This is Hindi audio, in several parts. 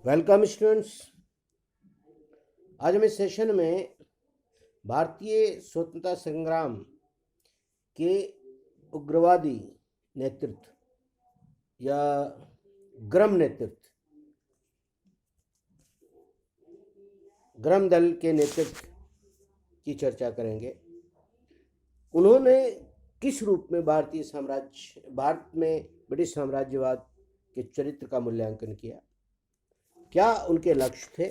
Welcome students. आज हम इस सेशन में भारतीय स्वतंत्रता संग्राम के उग्रवादी नेतृत्व या ग्रम दल के नेतृत्व की चर्चा करेंगे। उन्होंने किस रूप में भारत में ब्रिटिश साम्राज्यवाद के चरित्र का मूल्यांकन किया, क्या उनके लक्ष्य थे,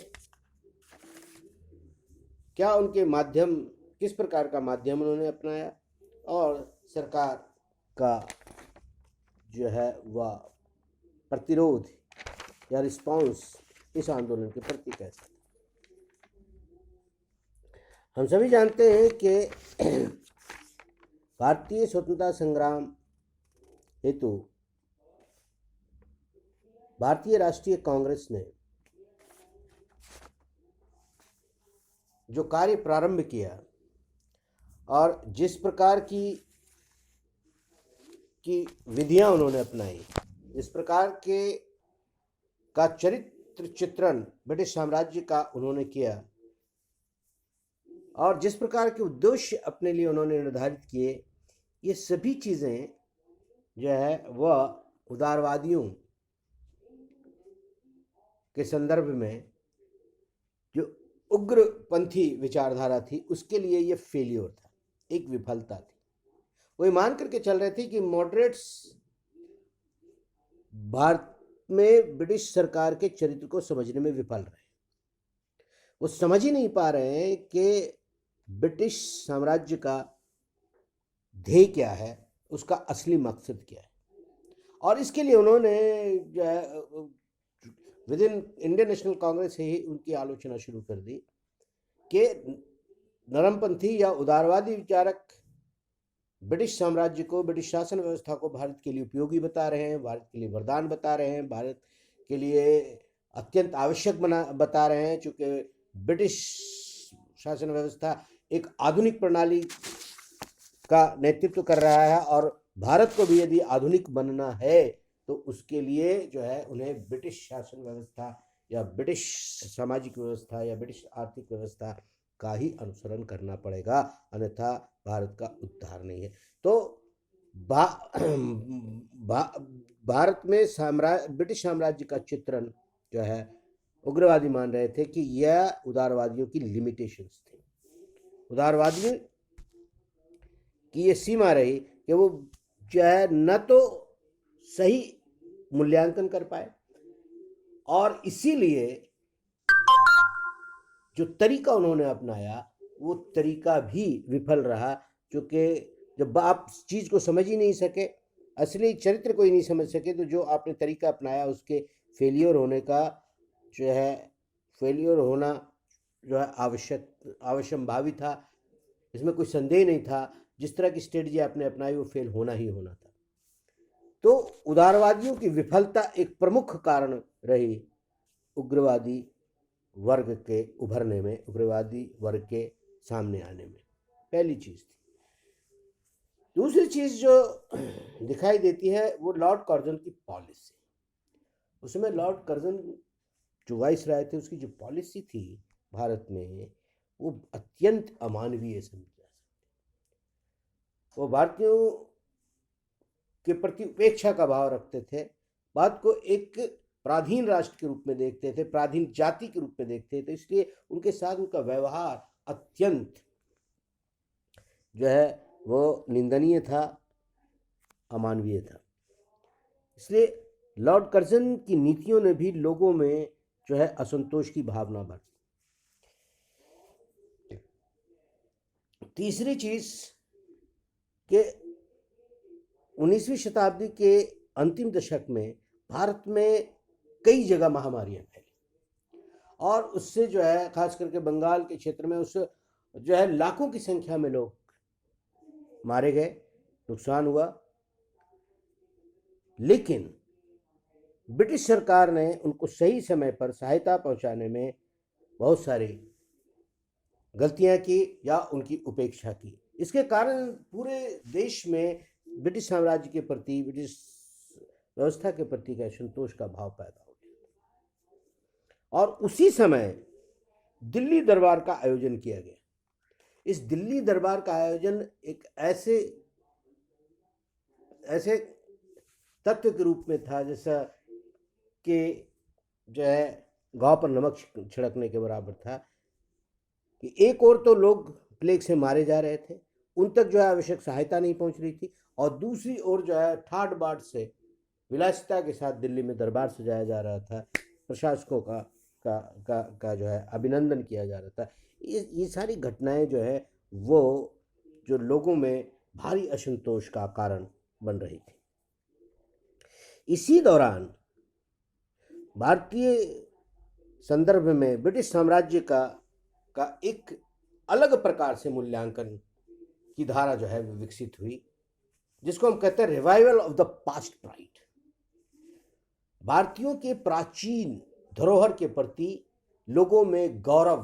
क्या उनके माध्यम, किस प्रकार का माध्यम उन्होंने अपनाया और सरकार का जो है वह प्रतिरोध या रिस्पांस इस आंदोलन के प्रति कैसा था। हम सभी जानते हैं कि भारतीय स्वतंत्रता संग्राम हेतु भारतीय राष्ट्रीय कांग्रेस ने जो कार्य प्रारंभ किया और जिस प्रकार की विधियां उन्होंने अपनाई, जिस प्रकार का चरित्र चित्रण ब्रिटिश साम्राज्य का उन्होंने किया और जिस प्रकार के उद्देश्य अपने लिए उन्होंने निर्धारित किए, ये सभी चीज़ें जो है वह उदारवादियों के संदर्भ में जो उग्रपंथी विचारधारा थी उसके लिए ये फेलियर था, एक विफलता थी। वो मान करके चल रहे थे कि मॉडरेट्स भारत में ब्रिटिश सरकार के चरित्र को समझने में विफल रहे। वो समझ ही नहीं पा रहे हैं कि ब्रिटिश साम्राज्य का ध्येय क्या है, उसका असली मकसद क्या है। और इसके लिए उन्होंने जो है with in Indian national Congress से ही उनकी आलोचना शुरू कर दी कि नरमपंथी या उदारवादी विचारक ब्रिटिश साम्राज्य को, ब्रिटिश शासन व्यवस्था को भारत के लिए उपयोगी बता रहे हैं, भारत के लिए वरदान बता रहे हैं, भारत के लिए अत्यंत आवश्यक बता रहे हैं, चूँकि ब्रिटिश शासन व्यवस्था एक आधुनिक प्रणाली का नेतृत्व कर रहा है और भारत को भी यदि आधुनिक बनना है तो उसके लिए जो है उन्हें ब्रिटिश शासन व्यवस्था या ब्रिटिश सामाजिक व्यवस्था या ब्रिटिश आर्थिक व्यवस्था का ही अनुसरण करना पड़ेगा, अन्यथा भारत का उद्धार नहीं है। तो भारत में ब्रिटिश साम्राज्य का चित्रण जो है उग्रवादी मान रहे थे कि यह उदारवादियों की लिमिटेशंस थे। उदारवादियों की ये सीमा रही कि वो जो है न तो सही मूल्यांकन कर पाए और इसीलिए जो तरीका उन्होंने अपनाया वो तरीका भी विफल रहा, क्योंकि जब आप चीज़ को समझ ही नहीं सके, असली चरित्र को ही नहीं समझ सके, तो जो आपने तरीका अपनाया उसके फेलियर होना जो है आवश्यकभावी था। इसमें कोई संदेह नहीं था। जिस तरह की स्ट्रेटजी आपने अपनाई वो फेल होना ही होना था। तो उदारवादियों की विफलता एक प्रमुख कारण रही उग्रवादी वर्ग के उभरने में, उग्रवादी वर्ग के सामने आने में। पहली चीज़ थी। दूसरी चीज़ जो दिखाई देती है वो लॉर्ड कर्जन की पॉलिसी। उसमें लॉर्ड कर्जन जो वाइस राय थे उसकी जो पॉलिसी थी भारत में वो अत्यंत अमानवीय समझी जा सकती। वो भारतीयों के प्रति उपेक्षा का भाव रखते थे, बात को एक पराधीन राष्ट्र के रूप में देखते थे, पराधीन जाति के रूप में देखते थे, इसलिए उनके साथ उनका व्यवहार अत्यंत जो है वो निंदनीय था, अमानवीय था। इसलिए लॉर्ड कर्जन की नीतियों ने भी लोगों में जो है असंतोष की भावना भर। तीसरी चीज कि 19वीं शताब्दी के अंतिम दशक में भारत में कई जगह महामारियां फैली और उससे जो है खास करके बंगाल के क्षेत्र में उससे जो है लाखों की संख्या में लोग मारे गए, नुकसान हुआ। लेकिन ब्रिटिश सरकार ने उनको सही समय पर सहायता पहुंचाने में बहुत सारी गलतियां की या उनकी उपेक्षा की। इसके कारण पूरे देश में ब्रिटिश साम्राज्य के प्रति, ब्रिटिश व्यवस्था के प्रति का असंतोष का भाव पैदा हो गया। और उसी समय दिल्ली दरबार का आयोजन किया गया। इस दिल्ली दरबार का आयोजन एक ऐसे ऐसे तत्व के रूप में था जैसा कि जो है गांव पर नमक छिड़कने के बराबर था, कि एक ओर तो लोग प्लेग से मारे जा रहे थे, उन तक जो है आवश्यक सहायता नहीं पहुंच रही थी, और दूसरी ओर जो है ठाट बाट से विलासिता के साथ दिल्ली में दरबार सजाया जा रहा था, प्रशासकों का जो है अभिनंदन किया जा रहा था। ये सारी घटनाएं जो है वो जो लोगों में भारी असंतोष का कारण बन रही थी। इसी दौरान भारतीय संदर्भ में ब्रिटिश साम्राज्य का एक अलग प्रकार से मूल्यांकन की धारा जो है विकसित हुई, जिसको हम कहते हैं revival of the past pride. भारतीयों के प्राचीन धरोहर के प्रति लोगों में गौरव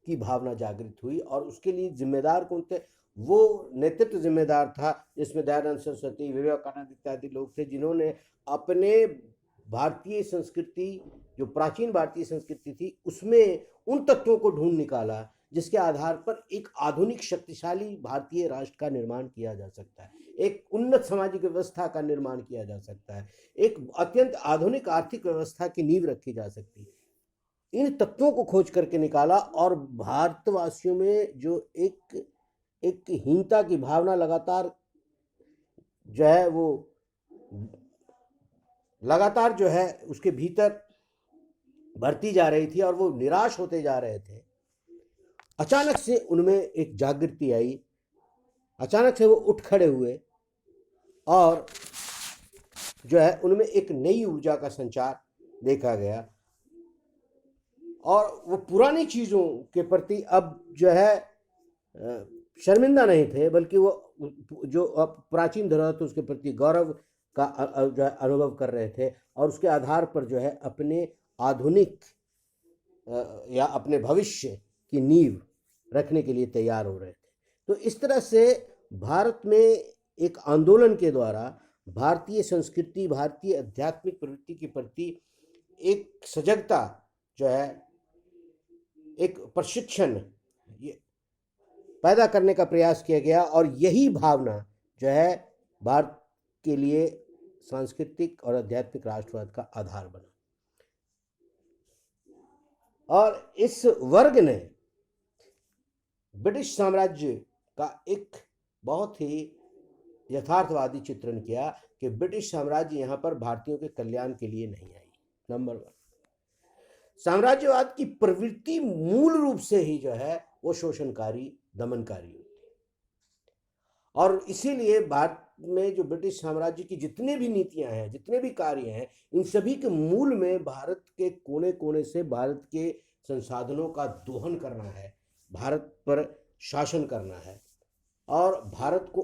की भावना जागृत हुई, और उसके लिए जिम्मेदार कौन थे? वो नेतृत्व जिम्मेदार था जिसमें दयानंद सरस्वती, विवेकानंद इत्यादि लोग थे, जिन्होंने अपने भारतीय संस्कृति, जो प्राचीन भारतीय संस्कृति थी, उसमें उन तत्वों को ढूंढ निकाला जिसके आधार पर एक आधुनिक शक्तिशाली भारतीय राष्ट्र का निर्माण किया जा सकता है, एक उन्नत सामाजिक व्यवस्था का निर्माण किया जा सकता है, एक अत्यंत आधुनिक आर्थिक व्यवस्था की नींव रखी जा सकती है। इन तत्वों को खोज करके निकाला, और भारतवासियों में जो एक हीनता की भावना लगातार जो है वो लगातार जो है उसके भीतर बढ़ती जा रही थी, और वो निराश होते जा रहे थे। अचानक से उनमें एक जागृति आई, अचानक से वो उठ खड़े हुए, और जो है उनमें एक नई ऊर्जा का संचार देखा गया, और वो पुरानी चीज़ों के प्रति अब जो है शर्मिंदा नहीं थे, बल्कि वो जो प्राचीन धरोहर थे उसके प्रति गौरव का जो है अनुभव कर रहे थे, और उसके आधार पर जो है अपने आधुनिक या अपने भविष्य की नींव रखने के लिए तैयार हो रहे थे। तो इस तरह से भारत में एक आंदोलन के द्वारा भारतीय संस्कृति, भारतीय आध्यात्मिक प्रवृत्ति के प्रति एक सजगता जो है, एक प्रशिक्षण पैदा करने का प्रयास किया गया, और यही भावना जो है भारत के लिए सांस्कृतिक और आध्यात्मिक राष्ट्रवाद का आधार बना। और इस वर्ग ने ब्रिटिश साम्राज्य का एक बहुत ही यथार्थवादी चित्रण किया कि ब्रिटिश साम्राज्य यहाँ पर भारतीयों के कल्याण के लिए नहीं आई। नंबर 1, साम्राज्यवाद की प्रवृत्ति मूल रूप से ही जो है वो शोषणकारी, दमनकारी होती है, और इसीलिए भारत में जो ब्रिटिश साम्राज्य की जितने भी नीतियां हैं, जितने भी कार्य हैं, इन सभी के मूल में भारत के कोने कोने से भारत के संसाधनों का दोहन करना है, भारत पर शासन करना है, और भारत को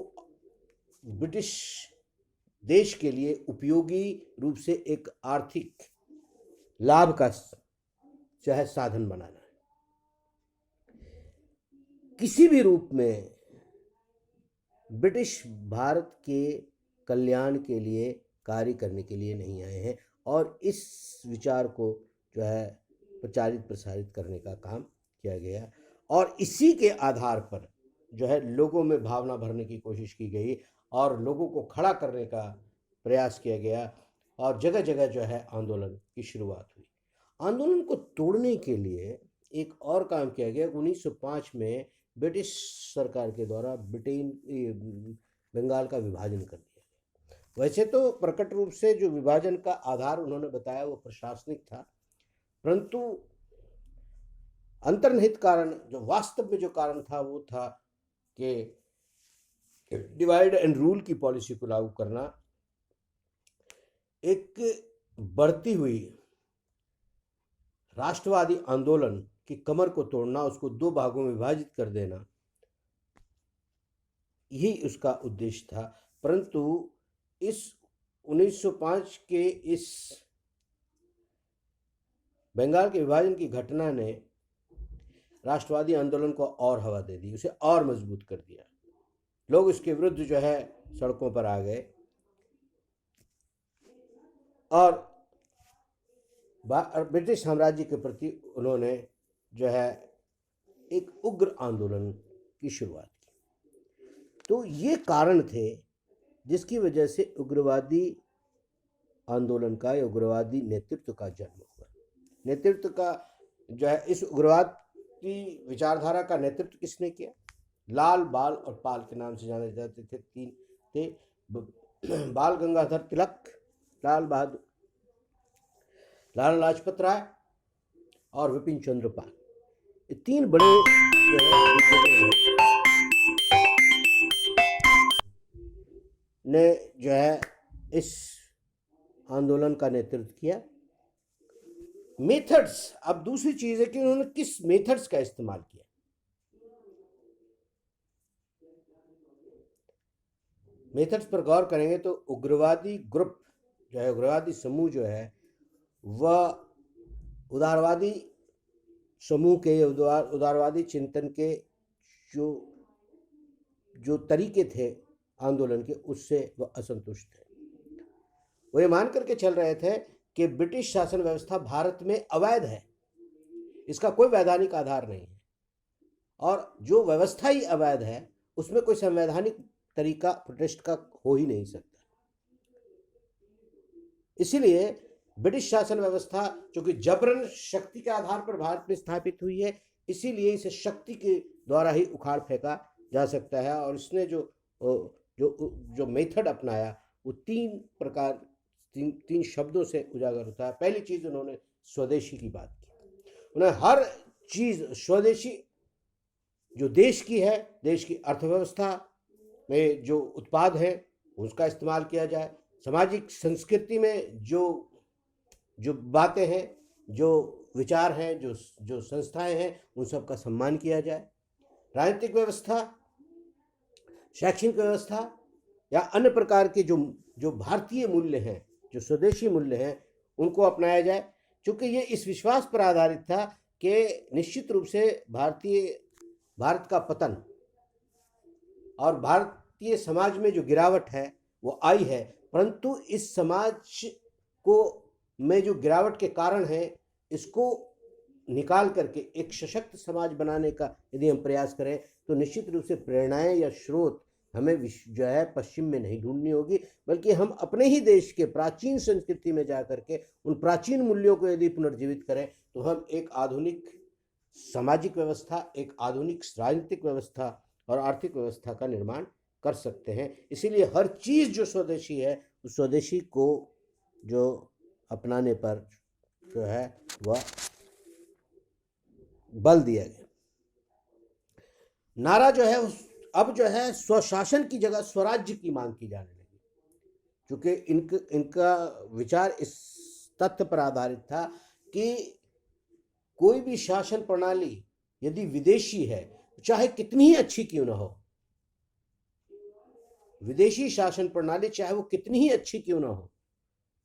ब्रिटिश देश के लिए उपयोगी रूप से एक आर्थिक लाभ का जो है साधन बनाना है। किसी भी रूप में ब्रिटिश भारत के कल्याण के लिए कार्य करने के लिए नहीं आए हैं, और इस विचार को जो है प्रचारित प्रसारित करने का काम किया गया, और इसी के आधार पर जो है लोगों में भावना भरने की कोशिश की गई, और लोगों को खड़ा करने का प्रयास किया गया, और जगह जगह जो है आंदोलन की शुरुआत हुई। आंदोलन को तोड़ने के लिए एक और काम किया गया। 1905 में ब्रिटिश सरकार के द्वारा बंगाल का विभाजन कर दिया गया। वैसे तो प्रकट रूप से जो विभाजन का आधार उन्होंने बताया वो प्रशासनिक था, परंतु अंतर्निहित कारण, जो वास्तव में जो कारण था, वो था कि डिवाइड एंड रूल की पॉलिसी को लागू करना, एक बढ़ती हुई राष्ट्रवादी आंदोलन की कमर को तोड़ना, उसको 2 भागों में विभाजित कर देना, यही उसका उद्देश्य था। परंतु इस 1905 के इस बंगाल के विभाजन की घटना ने राष्ट्रवादी आंदोलन को और हवा दे दी, उसे और मजबूत कर दिया। लोग इसके विरुद्ध जो है सड़कों पर आ गए, और ब्रिटिश साम्राज्य के प्रति उन्होंने जो है एक उग्र आंदोलन की शुरुआत की। तो ये कारण थे जिसकी वजह से उग्रवादी आंदोलन का या उग्रवादी नेतृत्व का जन्म हुआ। नेतृत्व का जो है, इस उग्रवाद की विचारधारा का नेतृत्व किसने किया? लाल, बाल और पाल के नाम से जाने जाते थे। तीन थे, बाल गंगाधर तिलक, लाल बहादुर, लाला लाजपत राय और विपिन चंद्र पाल। ये तीन बड़े ने जो है इस आंदोलन का नेतृत्व किया। मेथड्स, अब दूसरी चीज है कि उन्होंने किस मेथड्स का इस्तेमाल किया। मेथड्स पर गौर करेंगे तो उग्रवादी ग्रुप जो है, उग्रवादी समूह जो है, वह उदारवादी समूह के, उदारवादी चिंतन के जो तरीके थे आंदोलन के, उससे वह असंतुष्ट थे। वो ये मान करके चल रहे थे कि ब्रिटिश शासन व्यवस्था भारत में अवैध है, इसका कोई वैधानिक आधार नहीं है, और जो व्यवस्था ही अवैध है उसमें कोई संवैधानिक तरीका प्रोटेस्ट का हो ही नहीं सकता। इसीलिए ब्रिटिश शासन व्यवस्था चूंकि जबरन शक्ति के आधार पर भारत में स्थापित हुई है, इसीलिए इसे शक्ति के द्वारा ही उखाड़ फेंका जा सकता है। और इसने जो मेथड अपनाया वो तीन शब्दों से उजागर होता है। पहली चीज, उन्होंने स्वदेशी की बात की। उन्होंने हर चीज स्वदेशी, जो देश की है, देश की अर्थव्यवस्था में जो उत्पाद है उसका इस्तेमाल किया जाए। सामाजिक संस्कृति में जो बातें हैं, जो विचार हैं, जो संस्थाएं हैं, उन सब का सम्मान किया जाए। राजनीतिक व्यवस्था, शैक्षणिक व्यवस्था या अन्य प्रकार के जो भारतीय मूल्य हैं, जो स्वदेशी मूल्य हैं, उनको अपनाया जाए। क्योंकि ये इस विश्वास पर आधारित था कि निश्चित रूप से भारत का पतन और भारतीय समाज में जो गिरावट है वो आई है, परंतु इस समाज को में जो गिरावट के कारण है, इसको निकाल करके एक सशक्त समाज बनाने का यदि हम प्रयास करें तो निश्चित रूप से प्रेरणाएं या स्रोत हमें जो है पश्चिम में नहीं ढूंढनी होगी, बल्कि हम अपने ही देश के प्राचीन संस्कृति में जाकर के उन प्राचीन मूल्यों को यदि पुनर्जीवित करें तो हम एक आधुनिक सामाजिक व्यवस्था, एक आधुनिक राजनीतिक व्यवस्था और आर्थिक व्यवस्था का निर्माण कर सकते हैं। इसीलिए हर चीज़ जो स्वदेशी है, उस स्वदेशी को जो अपनाने पर जो है वह बल दिया गया। नारा जो है अब जो है स्वशासन की जगह स्वराज्य की मांग की जाने लगी, क्योंकि इनका विचार इस तथ्य पर आधारित था कि कोई भी शासन प्रणाली यदि विदेशी है, चाहे कितनी ही अच्छी क्यों ना हो, विदेशी शासन प्रणाली चाहे वो कितनी ही अच्छी क्यों ना हो,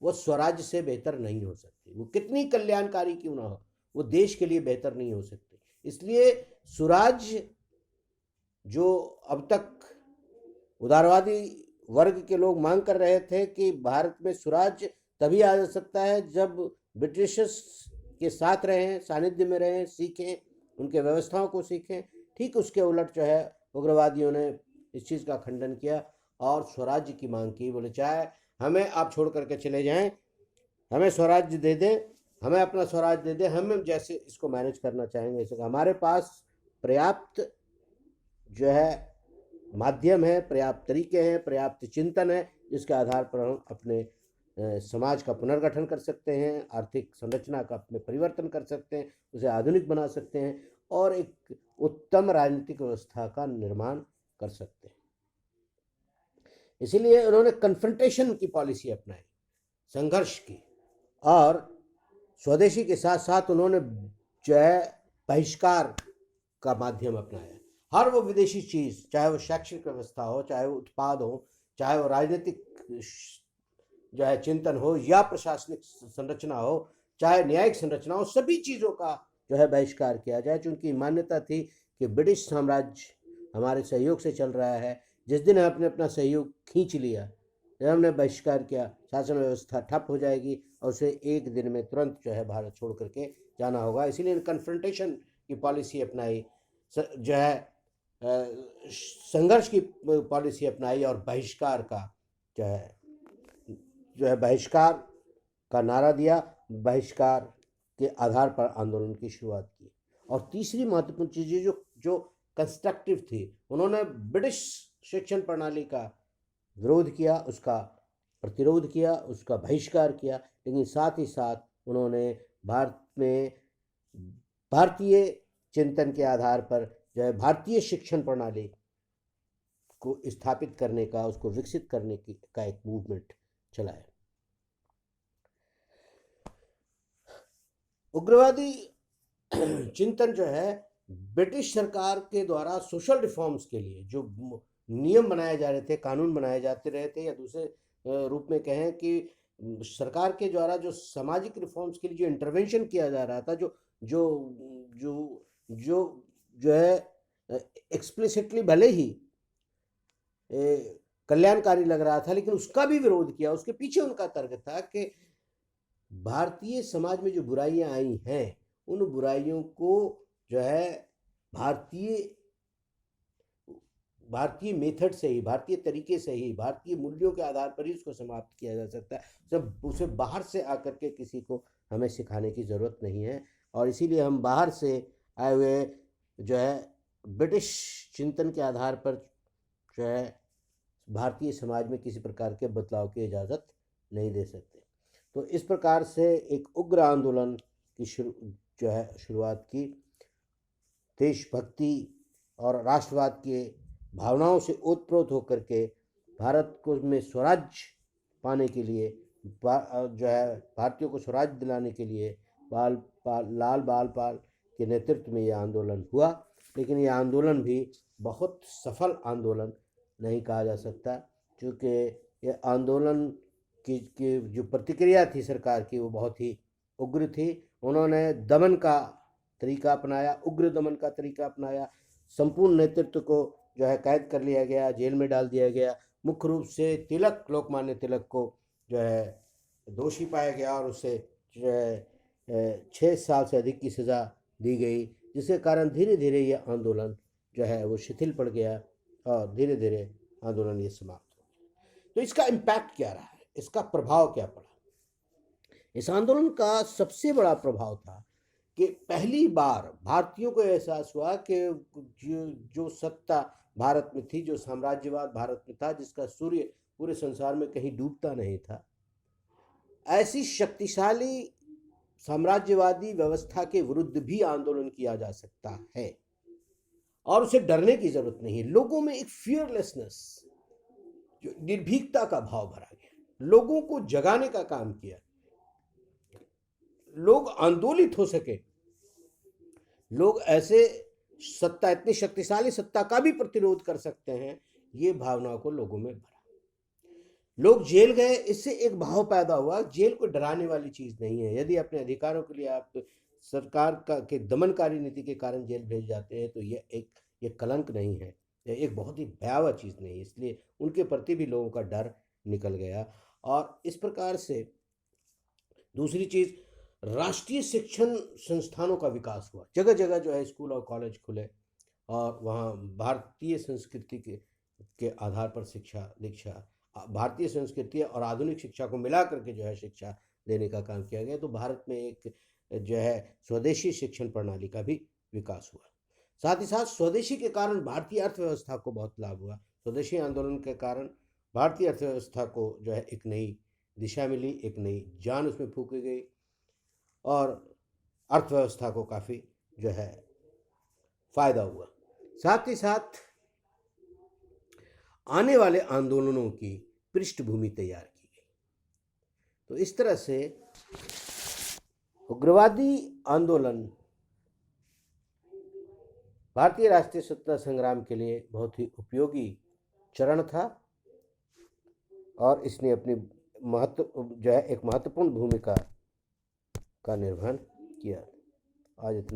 वो स्वराज्य से बेहतर नहीं हो सकती। वो कितनी कल्याणकारी क्यों ना हो, वो देश के लिए बेहतर नहीं हो सकती। इसलिए स्वराज्य, जो अब तक उदारवादी वर्ग के लोग मांग कर रहे थे कि भारत में स्वराज्य तभी आ जा सकता है जब ब्रिटिशर्स के साथ रहें, सानिध्य में रहें, सीखें, उनके व्यवस्थाओं को सीखें, ठीक उसके उलट जो है उग्रवादियों ने इस चीज़ का खंडन किया और स्वराज्य की मांग की। बोले चाहे हमें आप छोड़ करके चले जाएं, हमें स्वराज्य दे दें, हमें अपना स्वराज्य दे दें, हम जैसे इसको मैनेज करना चाहेंगे। इसका हमारे पास पर्याप्त जो है माध्यम है, पर्याप्त तरीके हैं, पर्याप्त चिंतन है, जिसके आधार पर हम अपने समाज का पुनर्गठन कर सकते हैं, आर्थिक संरचना का अपने परिवर्तन कर सकते हैं, उसे आधुनिक बना सकते हैं और एक उत्तम राजनीतिक व्यवस्था का निर्माण कर सकते हैं। इसीलिए उन्होंने कन्फ्रंटेशन की पॉलिसी अपनाई, संघर्ष की, और स्वदेशी के साथ साथ उन्होंने जो है बहिष्कार का माध्यम अपनाया। हर वो विदेशी चीज़, चाहे वो शैक्षणिक व्यवस्था हो, चाहे वो उत्पाद हो, चाहे वो राजनीतिक जो है चिंतन हो या प्रशासनिक संरचना हो, चाहे न्यायिक संरचना हो, सभी चीज़ों का जो है बहिष्कार किया जाए। चूँकि मान्यता थी कि ब्रिटिश साम्राज्य हमारे सहयोग से चल रहा है। जिस दिन हमने अपना सहयोग खींच लिया, जब हमने बहिष्कार किया, शासन व्यवस्था ठप हो जाएगी और उसे एक दिन में तुरंत जो है भारत छोड़ करके जाना होगा। इसीलिए कन्फ्रंटेशन की पॉलिसी अपनाई, जो है संघर्ष की पॉलिसी अपनाई और बहिष्कार का बहिष्कार का नारा दिया, बहिष्कार के आधार पर आंदोलन की शुरुआत की। और तीसरी महत्वपूर्ण चीज़ जो जो कंस्ट्रक्टिव थी, उन्होंने ब्रिटिश शिक्षण प्रणाली का विरोध किया, उसका प्रतिरोध किया, उसका बहिष्कार किया, लेकिन साथ ही साथ उन्होंने भारत में भारतीय चिंतन के आधार पर जो है भारतीय शिक्षण प्रणाली को स्थापित करने का, उसको विकसित करने का एक मूवमेंट चलाया। उग्रवादी चिंतन जो है ब्रिटिश सरकार के द्वारा सोशल रिफॉर्म्स के लिए जो नियम बनाए जा रहे थे, कानून बनाए जाते रहे थे, या दूसरे रूप में कहें कि सरकार के द्वारा जो सामाजिक रिफॉर्म्स के लिए जो इंटरवेंशन किया जा रहा था, जो जो जो जो जो है एक्सप्लिसिटली भले ही कल्याणकारी लग रहा था, लेकिन उसका भी विरोध किया। उसके पीछे उनका तर्क था कि भारतीय समाज में जो बुराइयां आई हैं, उन बुराइयों को जो है भारतीय मेथड से ही, भारतीय तरीके से ही, भारतीय मूल्यों के आधार पर ही उसको समाप्त किया जा सकता है। जब उसे बाहर से आकर के किसी को हमें सिखाने की ज़रूरत नहीं है। और इसीलिए हम बाहर से आए हुए जो है ब्रिटिश चिंतन के आधार पर जो है भारतीय समाज में किसी प्रकार के बदलाव की इजाज़त नहीं दे सकते। तो इस प्रकार से एक उग्र आंदोलन की शुरुआत की। देशभक्ति और राष्ट्रवाद के भावनाओं से ओतप्रोत होकर के भारत को में स्वराज्य पाने के लिए, जो है भारतीयों को स्वराज्य दिलाने के लिए लाल बाल के नेतृत्व में यह आंदोलन हुआ। लेकिन यह आंदोलन भी बहुत सफल आंदोलन नहीं कहा जा सकता, क्योंकि यह आंदोलन की जो प्रतिक्रिया थी सरकार की, वो बहुत ही उग्र थी। उन्होंने दमन का तरीका अपनाया, उग्र दमन का तरीका अपनाया। संपूर्ण नेतृत्व को जो है कैद कर लिया गया, जेल में डाल दिया गया। मुख्य रूप से तिलक, लोकमान्य तिलक को जो है दोषी पाया गया और उसे जो है 6 साल से अधिक की सज़ा दी गई, जिसके कारण धीरे धीरे ये आंदोलन जो है वो शिथिल पड़ गया और धीरे धीरे आंदोलन ये समाप्त हो गया। तो इसका इम्पैक्ट क्या रहा है, इसका प्रभाव क्या पड़ा? इस आंदोलन का सबसे बड़ा प्रभाव था कि पहली बार भारतीयों को एहसास हुआ कि जो सत्ता भारत में थी, जो साम्राज्यवाद भारत में था, जिसका सूर्य पूरे संसार में कहीं डूबता नहीं था, ऐसी शक्तिशाली साम्राज्यवादी व्यवस्था के विरुद्ध भी आंदोलन किया जा सकता है और उसे डरने की जरूरत नहीं है। लोगों में एक फियरलेसनेस, जो निर्भीकता का भाव भरा गया, लोगों को जगाने का काम किया, लोग आंदोलित हो सके, लोग ऐसे सत्ता, इतनी शक्तिशाली सत्ता का भी प्रतिरोध कर सकते हैं, ये भावना को लोगों में भरा। लोग जेल गए, इससे एक भाव पैदा हुआ, जेल कोई डराने वाली चीज नहीं है। यदि अपने अधिकारों के लिए आप सरकार के दमनकारी नीति के कारण जेल भेज जाते हैं, तो ये कलंक नहीं है, यह एक बहुत ही भयावह चीज नहीं है। इसलिए उनके प्रति भी लोगों का डर निकल गया। और इस प्रकार से दूसरी चीज, राष्ट्रीय शिक्षण संस्थानों का विकास हुआ। जगह जगह जो है स्कूल और कॉलेज खुले और वहाँ भारतीय संस्कृति के आधार पर दीक्षा, भारतीय संस्कृति और आधुनिक शिक्षा को मिला करके जो है शिक्षा देने का काम किया गया। तो भारत में एक जो है स्वदेशी शिक्षण प्रणाली का भी विकास हुआ। साथ ही साथ स्वदेशी के कारण भारतीय अर्थव्यवस्था को बहुत लाभ हुआ। स्वदेशी आंदोलन के कारण भारतीय अर्थव्यवस्था को जो है एक नई दिशा मिली, एक नई जान उसमें फूंकी गई और अर्थव्यवस्था को काफ़ी जो है फायदा हुआ। साथ ही साथ आने वाले आंदोलनों की पृष्ठभूमि तैयार की गई। तो इस तरह से उग्रवादी आंदोलन भारतीय राष्ट्रीय स्वतंत्रता संग्राम के लिए बहुत ही उपयोगी चरण था और इसने अपनी एक महत्वपूर्ण भूमिका का निर्वहन किया। आज इतना।